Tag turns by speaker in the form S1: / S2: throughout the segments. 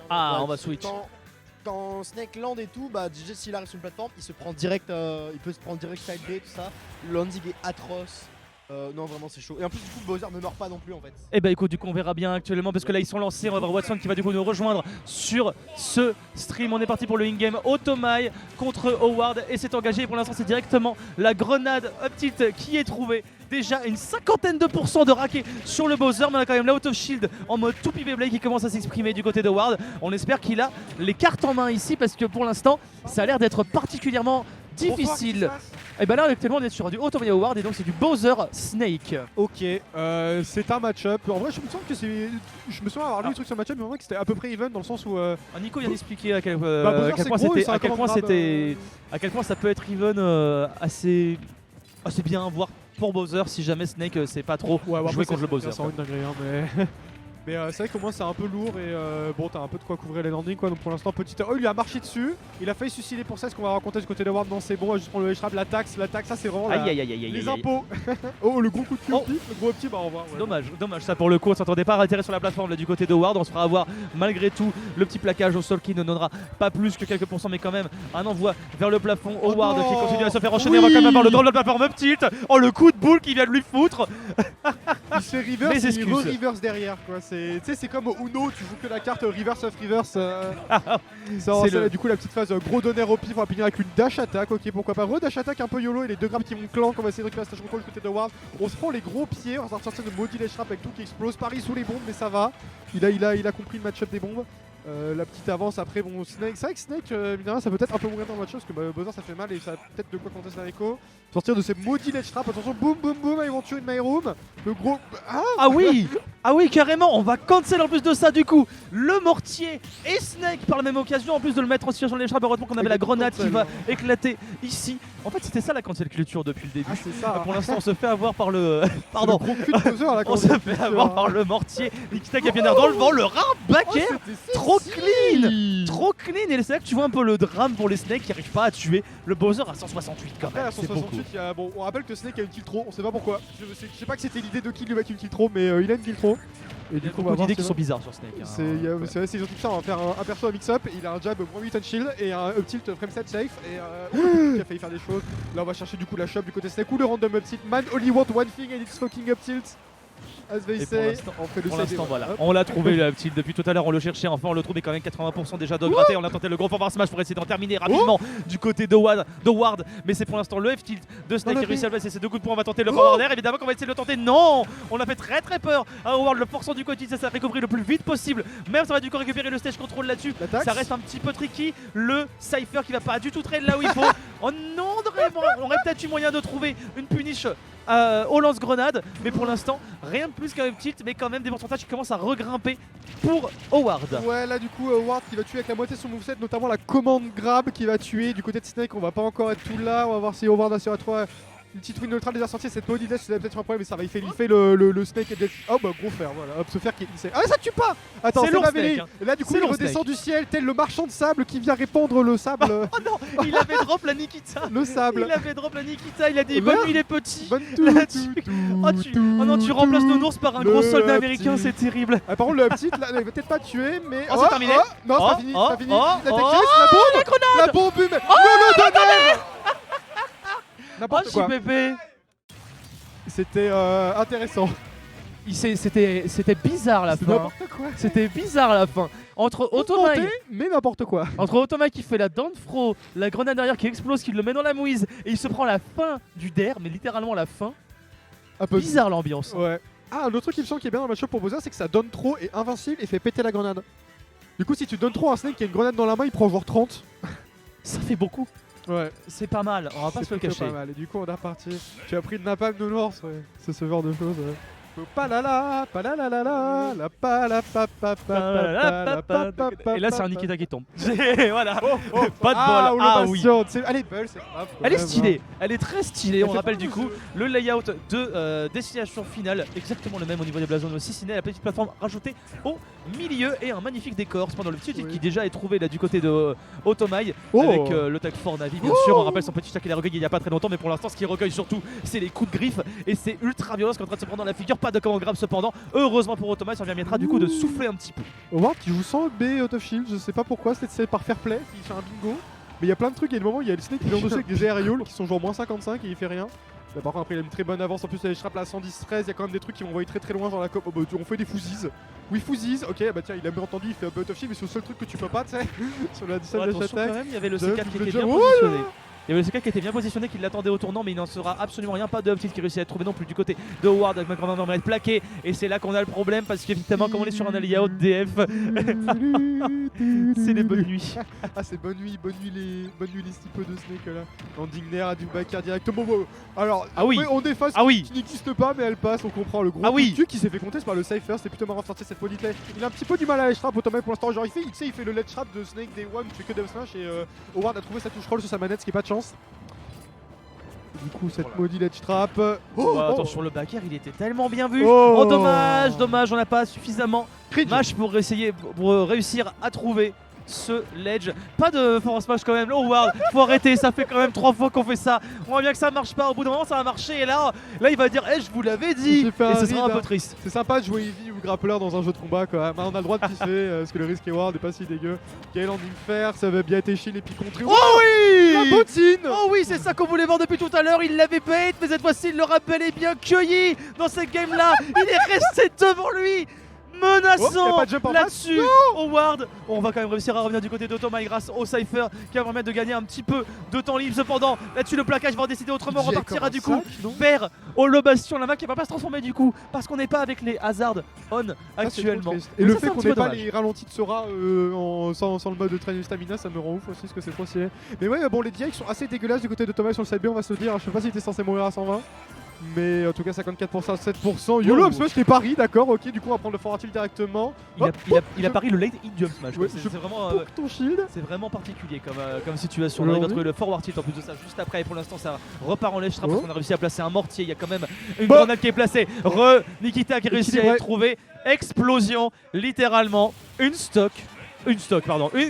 S1: Ah, on va switch.
S2: Quand Snake land et tout, bah DJ s'il arrive sur une plateforme, il se prend direct, il peut se prendre direct side B, tout ça. Le landing est atroce. Non vraiment c'est chaud. Et en plus du coup Bowser ne meurt pas non plus en fait.
S1: Et bah écoute, du coup on verra bien actuellement parce que là ils sont lancés. On va voir Watson qui va du coup nous rejoindre sur ce stream. On est parti pour le in-game. Otomai contre Howard et c'est engagé. Et pour l'instant c'est directement la grenade up tilt qui est trouvée. Déjà une 50aine de % de raquet sur le Bowser, mais on a quand même l'out of shield en mode tout PV Blade qui commence à s'exprimer du côté de Howard. On espère qu'il a les cartes en main ici parce que pour l'instant ça a l'air d'être particulièrement difficile. Et bah là actuellement on est sur du Otomai Howard et donc c'est du Bowser Snake.
S3: Ok, c'est un match-up. En vrai, je me sens que c'est. Je me souviens avoir lu le truc sur le match-up, mais en vrai que c'était à peu près even dans le sens où.
S1: Nico vient d'expliquer à quel
S3: Bowser,
S1: point
S3: c'est gros,
S1: c'était,
S3: c'est un
S1: à quel point
S3: command
S1: c'était, à quel point ça peut être even assez bien, voire pour Bowser si jamais Snake c'est pas trop jouer contre le Bowser.
S3: C'est une dinguerie, hein, mais. Mais c'est vrai qu'au moins c'est un peu lourd et bon t'as un peu de quoi couvrir les landings quoi, donc pour l'instant petit... Oh il lui a marché dessus, il a failli suicider pour ça, ce qu'on va raconter du côté de Ward. Non c'est bon, on va juste prendre le H-Trap, la taxe ça c'est vraiment les impôts. Oh le gros coup de pied, le gros petit, bah au revoir. Ouais.
S1: Dommage ça pour le coup, on s'attendait pas à atterrir sur la plateforme là, du côté de Ward. On se fera avoir malgré tout le petit plaquage au sol qui ne donnera pas plus que quelques pourcents mais quand même un envoi vers le plafond. Howard qui continue à se faire enchaîner, on va quand même avoir le drone de la plateforme up tilt. Oh le coup de boule qui vient de lui foutre.
S3: Il se fait reverse et il reverse derrière quoi, c'est comme Uno, tu joues que la carte reverse of reverse. Du coup la petite phase gros donner au pif, on va finir avec une dash attack, ok pourquoi pas, dash attack un peu YOLO et les deux grabs qui vont clan, on va essayer de récupérer la stage control du côté de Ward. On se prend les gros pieds, on va sortir de maudit ledge trap avec tout qui explose, Paris sous les bombes mais ça va, il a compris le match-up des bombes. La petite avance après, bon Snake, c'est vrai que Snake, évidemment ça peut être un peu mourir dans le match parce que Bowser ça fait mal et ça a peut-être de quoi contester Rico. Sortir de ces maudits ledge trap, attention, boum boum boum, ils vont tuer une My Room. Le gros.
S1: Ah oui carrément, on va cancel en plus de ça du coup le mortier et Snake par la même occasion en plus de le mettre en situation de ledge trap. Heureusement qu'on avait la grenade qui va éclater ici. En fait c'était ça la cancel culture depuis le début.
S3: Ah c'est ça.
S1: Pour l'instant on se fait avoir par le...
S3: Pardon. Le gros cul de Bowser, là,
S1: on se fait avoir par le mortier. Nikita qui a bien l'air dans le vent, le rat backer. Trop clean. Et c'est là que tu vois un peu le drame pour les Snakes qui arrivent pas à tuer le Bowser à 168 quand même.
S3: À 168, bon, on rappelle que Snake a une kill trop, on sait pas pourquoi. Je sais pas que c'était l'idée de kill lui mettre une kill trop, mais il a une kill trop.
S1: Et du coup, on va d'idées qui sont bizarres sur Snake.
S3: C'est surtout ça, on va faire un perso à mix-up. Il a un jab moins 8 on shield et un up tilt frame set safe. Et qui a failli faire des choses. Là, on va chercher du coup la shop du côté Snake ou le random up tilt. Man only want one thing and it's fucking up tilt. As they say,
S1: pour l'instant voilà, on l'a trouvé le tilt depuis tout à l'heure, on le cherchait, enfin on le trouve mais quand même 80% déjà de gratter. On a tenté le gros forward smash pour essayer d'en terminer rapidement du côté de Ward, mais c'est pour l'instant le F tilt de Snake qui réussit à passer ses deux coups de poing. On va tenter le forward air, évidemment qu'on va essayer de le tenter. Non, on a fait très peur à Howard, le forçant du côté, ça recouvrir le plus vite possible. Même ça va du coup récupérer le stage control là-dessus, ça reste un petit peu tricky. Le Cypher qui va pas du tout trade là où il faut. Oh non, on aurait peut-être eu moyen de trouver une punish au lance-grenade, mais pour l'instant rien de plus qu'un up tilt, mais quand même des pourcentages qui commencent à regrimper pour Howard.
S3: Ouais, là du coup Howard qui va tuer avec la moitié de son moveset, notamment la commande grab qui va tuer du côté de Snake. On va pas encore être tout là, on va voir si Howard a sur à 3 une petite win neutrale déjà sortie. Cette body death c'est peut-être un problème, mais ça va, il fait le Snake et death. Oh bah gros fer, voilà, hop, ce fer qui est... Ah ça tue pas. Attends, c'est la mêlée. Et là du coup il redescend du ciel tel le marchand de sable qui vient répandre le sable.
S1: Oh non, il avait drop la Nikita.
S3: Le sable.
S1: Il avait drop la Nikita, il a dit bonne nuit les petits.
S3: Bonne
S1: oh non, tu remplaces Nounours par un gros soldat américain, c'est terrible.
S3: Par contre le petit là, il va peut-être pas tuer, mais...
S1: Oh c'est terminé.
S3: Non c'est pas fini, c'est pas fini. La bombe, mais... Le donner. N'importe quoi.
S1: Pépé.
S3: C'était intéressant.
S1: C'était bizarre la fin.
S3: N'importe quoi.
S1: C'était bizarre la fin. Entre Otomai,
S3: mais n'importe quoi.
S1: Entre Otomai qui fait la down throw, la grenade derrière qui explose, qui le met dans la mouise et il se prend la fin du der, mais littéralement la fin.
S3: Un peu
S1: bizarre l'ambiance.
S3: Ouais. Ah, un autre truc qui me semble qui est bien dans le match pour Bowser, c'est que ça donne trop et invincible et fait péter la grenade. Du coup, si tu donnes trop à un Snake qui a une grenade dans la main, il prend genre 30.
S1: Ça fait beaucoup.
S3: Ouais.
S1: C'est pas mal, on va pas se le cacher.
S3: Pas mal. Et du coup, on est reparti. Tu as pris de napalm de l'ours, ouais. C'est ce genre de choses. Ouais. Palala, palalala, la pala papa papa.
S1: Et là c'est un Nikita qui tombe. Voilà. Pas de bol.
S3: Ah oui. Allez, Bull, c'est grave.
S1: Elle est stylée. Elle est très stylée. On rappelle du coup le layout de destination finale, exactement le même au niveau des blasons aussi, sinon la petite plateforme rajoutée au milieu et un magnifique décor. Cependant le petit titre qui déjà est trouvé là du côté de Otomai avec le tag for Navi bien sûr. On rappelle son petit tag qu'il a recueilli il y a pas très longtemps, mais pour l'instant ce qu'il recueille surtout c'est les coups de griffe et c'est ultra violent ce qu'on est en train de se prendre dans la figure. pas de comment grab cependant. Heureusement pour Automa, ça permettra du coup de souffler un petit peu.
S3: Howard qui joue sans B out of shield, je sais pas pourquoi, c'est par fair play, il fait un bingo. Mais il y a plein de trucs, il y a des moments où il y a le Snake qui vient dessus avec des aérioles qui sont genre moins 55 et il fait rien. Là, par contre après il a une très bonne avance, en plus il shrap là à 110-13, il y a quand même des trucs qui vont envoyer très loin genre la COP. Oh, bah, on fait des fousies. Oui fousies, ok bah tiens il a bien entendu, il fait un out of shield mais c'est le seul truc que tu peux pas tu sais. Sur la
S1: Attention quand
S3: attaque.
S1: même, il y avait le C4 qui était bien
S3: Oh
S1: positionné. Il y avait le C4 qui était bien positionné, qui l'attendait au tournant, mais il n'en sera absolument rien. Pas de uptilt qui réussit à être trouvé non plus du côté de Howard avec McGraven plaqué. Et c'est là qu'on a le problème parce qu'évidemment, comme on est sur un alley out DF, c'est les bonnes nuits.
S3: Ah c'est bonne nuit les types de Snake là. Landing Nair à du backer directement. Alors
S1: ah oui.
S3: on déface qui n'existe pas mais elle passe, on comprend le gros coup de cul qui s'est fait compter par le Cypher, c'est plutôt marrant de sortir cette politesse. Il a un petit peu du mal à trap Automa pour l'instant, genre il fait le ledge trap de Snake Day One, tu fais que Death Smash et Howard a trouvé sa touche roll sur sa manette, ce qui est pas de chance. Du coup cette maudite ledge trap.
S1: Attention le backer il était tellement bien vu. Oh dommage, on n'a pas suffisamment match pour réussir à trouver ce ledge. Pas de force smash quand même, Howard, faut arrêter, ça fait quand même 3 fois qu'on fait ça. On voit bien que ça marche pas, au bout d'un moment ça va marcher et là il va dire je vous l'avais dit et ce sera un peu triste.
S3: C'est sympa de jouer Eevee ou Grappler dans un jeu de combat quoi. On a le droit de pisser parce que le risque Howard est pas si dégueu. Quel landing faire, ça va bien être shield et puis contrer.
S1: Oh oui,
S3: la bottine.
S1: Oh oui, c'est ça qu'on voulait voir depuis tout à l'heure, il l'avait bait mais cette fois-ci il le rappel est bien cueilli dans cette game là. Il est resté devant lui, menaçant là-dessus. Howard, on va quand même réussir à revenir du côté d'Automa grâce au Cypher qui va permettre de gagner un petit peu de temps libre. Cependant, là-dessus le plaquage va en décider autrement, repartira du coup vers Holobastion, la map qui va pas se transformer du coup parce qu'on n'est pas avec les hazards on actuellement.
S3: Et le fait qu'on n'ait pas les ralentis de Sora sans le mode de train stamina, ça me rend ouf aussi parce que c'est trop stylé. Mais ouais, bon, les DI sont assez dégueulasses du côté d'Automa sur le side B, on va se le dire. Je sais pas s'il était censé mourir à 120. Mais en tout cas 54% à 7%. YOLO up smash qui est pari, d'accord, ok, du coup on va prendre le forward tilt directement.
S1: Il a pari le late hit jump smash.
S3: Ouais,
S1: c'est vraiment,
S3: ton shield.
S1: C'est vraiment particulier comme situation. On arrive à trouver le forward tilt en plus de ça juste après. Et pour l'instant ça repart en ledge trap parce qu'on a réussi à placer un mortier. Il y a quand même une grenade qui est placée. Nikita qui réussit à être trouvé. Explosion, littéralement. Une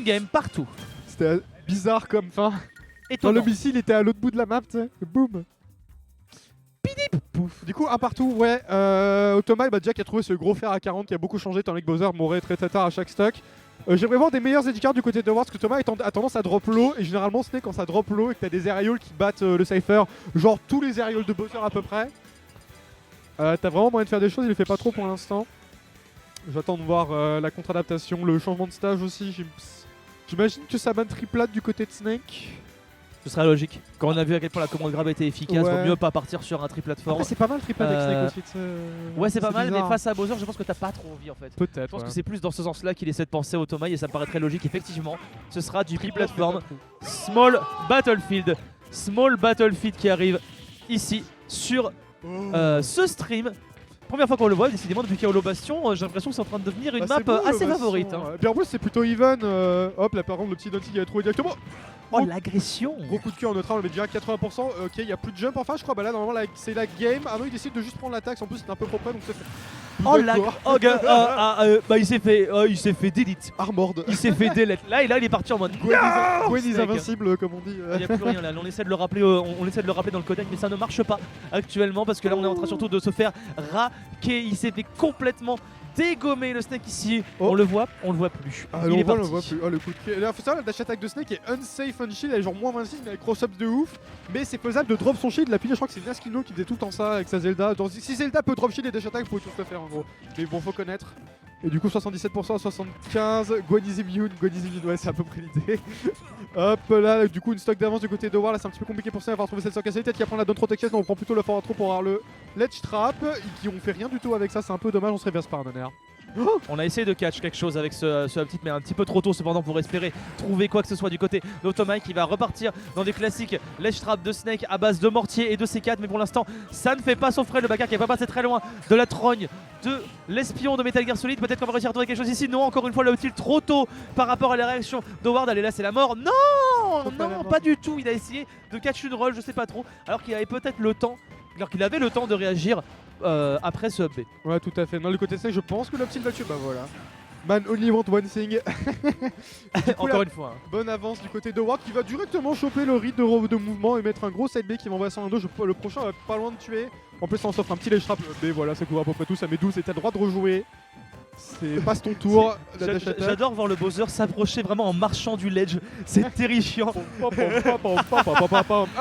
S1: game partout.
S3: C'était bizarre comme fin.
S1: Étonnant.
S3: Dans le missile était à l'autre bout de la map, tu sais. Boum. Pouf. Du coup, un partout, ouais. Automa, déjà qui a trouvé ce gros fer à 40 qui a beaucoup changé, tandis que Bowser mourrait très tard à chaque stock. J'aimerais voir des meilleurs edge cards du côté de Howard, parce que Thomas a tendance à drop low, et généralement Snake quand ça drop low et que t'as des aérioles qui battent le Cypher, genre tous les aérioles de Bowser à peu près. T'as vraiment moyen de faire des choses, il le fait pas trop pour l'instant. J'attends de voir la contre-adaptation, le changement de stage aussi. J'imagine que ça banne triplate du côté de Snake.
S1: Ce serait logique. Quand on a vu à quel point la commande grab était efficace, vaut mieux pas partir sur un triple plateforme.
S3: C'est pas mal triple avec Snake aussi.
S1: Ouais, c'est pas mal, mais face à Bowser, je pense que t'as pas trop envie en fait.
S3: Peut-être.
S1: Je pense que c'est plus dans ce sens-là qu'il essaie de penser au Automa et ça me paraît très logique. Effectivement, ce sera du platform. Small Battlefield qui arrive ici sur ce stream. Première fois qu'on le voit, décidément depuis qu'il y a Holobastion, j'ai l'impression que c'est en train de devenir une map assez favorite.
S3: Hein. Bien en plus c'est plutôt even. Hop là par contre le petit Dante qui a trouvé directement.
S1: Oh l'agression.
S3: Gros coup de cœur en neutral, on met déjà 80%. Ok, il y a plus de jump enfin je crois. Bah là normalement c'est la game. Ah non il décide de juste prendre l'attaque, en plus c'est un peu propre donc c'est fait.
S1: Oh la bah il s'est fait delete.
S3: Armored.
S1: Il s'est fait delete. Là il est parti en mode
S3: Gwen is invincible comme on dit.
S1: Il n'y a plus rien là, on essaie de le rappeler dans le codec mais ça ne marche pas actuellement parce que là on est en train surtout de se faire raquer. Il s'est fait complètement dégommer le Snake ici. On le voit plus. Il est parti.
S3: On le voit plus. Oh le coup de pied. Là faut savoir la dash attack de Snake est unsafe on shield, elle est genre moins 26 mais elle cross-up de ouf. Mais c'est faisable de drop son shield. La pile je crois que c'est Naskino qui faisait tout le temps ça avec sa Zelda. Donc, si Zelda peut drop shield et dash attack vous pouvez tout le faire en gros. Mais bon faut connaître. Et du coup 77% à 75. Gwen is immune, ouais c'est à peu près l'idée. Hop là du coup une stock d'avance du côté de War. Là c'est un petit peu compliqué pour ça, il va retrouver cette stock assez. Peut-être qu'il va prendre la down protect chest, donc on prend plutôt le fort trop pour avoir le ledge trap. Qui ont fait rien du tout avec ça, c'est un peu dommage, on se reverse par un honneur.
S1: On a essayé de catch quelque chose avec ce uptilt mais un petit peu trop tôt cependant pour espérer trouver quoi que ce soit du côté d'Automai qui va repartir dans des classiques ledge trap de Snake à base de mortier et de C4 mais pour l'instant ça ne fait pas son frais. Le backer qui va pas passer très loin de la trogne de l'espion de Metal Gear Solid. Peut-être qu'on va réussir à trouver quelque chose ici. Non, encore une fois le uptilt trop tôt par rapport à la réaction d'Howard. Allez là c'est la mort. Non, pas du tout. Il a essayé de catch une roll, je sais pas trop, alors qu'il avait peut-être le temps, alors qu'il avait le temps de réagir après ce up B.
S3: Ouais tout à fait, dans le côté C je pense que l'uptilt va tuer, bah voilà. Man only want one thing.
S1: Encore une fois.
S3: Bonne avance du côté de Howard qui va directement choper le rythme de mouvement et mettre un gros side B qui m'envoie 102. Le prochain va pas loin de tuer. En plus, ça en s'offre un petit ledge trap. Mais voilà, ça couvre à peu près tout. Ça met 12 et t'as le droit de rejouer. C'est passe ton tour.
S1: J'adore voir le Bowser s'approcher vraiment en marchant du ledge. C'est terrifiant.
S3: Up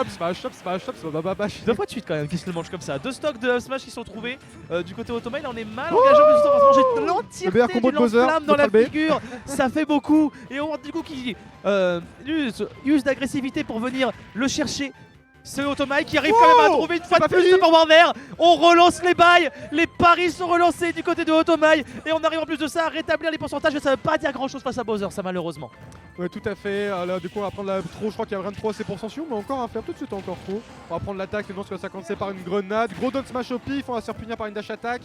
S3: smash, up smash, up smash.
S1: Deux fois de suite quand même qui se le mange comme ça. 2 stocks de up smash qui sont trouvés du côté Automate. Là on est mal engagé. En plus, on va se manger l'entièreté du lance-flamme dans la figure. Ça fait beaucoup. Et on voit du coup qui use d'agressivité pour venir le chercher. C'est Automate qui arrive quand même à trouver une fois de plus le Power Vert. On relance les bails, les paris sont relancés du côté de Automate. Et on arrive en plus de ça à rétablir les pourcentages. Et ça veut pas dire grand chose face à Bowser, ça malheureusement.
S3: Ouais, tout à fait. Là, du coup, on va prendre la trop. Je crois qu'il y a rien de trop assez pour Sensio, mais encore un faire tout de suite, encore trop. On va prendre l'attaque. C'est bon, parce que ça commence par une grenade. Gros down smash au pif. On va se faire punir par une dash attack.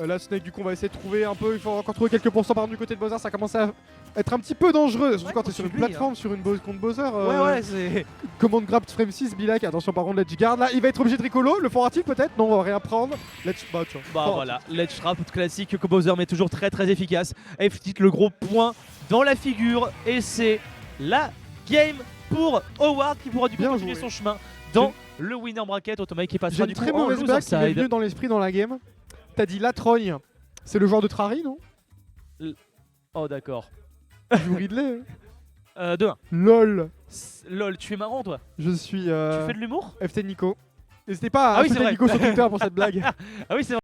S3: Là, Snake, du coup, on va essayer de trouver un peu. Il faut encore trouver quelques pourcents par du côté de Bowser. Ça commence à être un petit peu dangereux. Surtout quand t'es sur une plateforme, sur une contre Bowser.
S1: Ouais, c'est.
S3: Commande grab frame 6, Bilak. Attention, par contre, ledge guard. Là, il va être obligé de recolo. Le fera-t-il peut-être? Non, on va rien prendre. Ledge. Bah, tiens.
S1: Bah voilà, ledge trap classique que Bowser met toujours très efficace. F-tit le gros point dans la figure. Et c'est la game pour Howard qui pourra du coup continuer son chemin dans le winner bracket. Automate qui passera du coup
S3: très
S1: en
S3: mauvaise blague qui m'est
S1: loser
S3: venue dans l'esprit dans la game. T'as dit Latrogne. C'est le joueur de Trari, non?
S1: Oh d'accord.
S3: Joue Ridley.
S1: 2-1.
S3: LOL.
S1: LOL, tu es marrant toi.
S3: Je suis.
S1: Tu fais de l'humour?
S3: FT Nico. N'hésitez pas à
S1: c'est
S3: insulter
S1: vrai.
S3: Nico sur Twitter pour cette blague.
S1: Ah oui c'est vrai.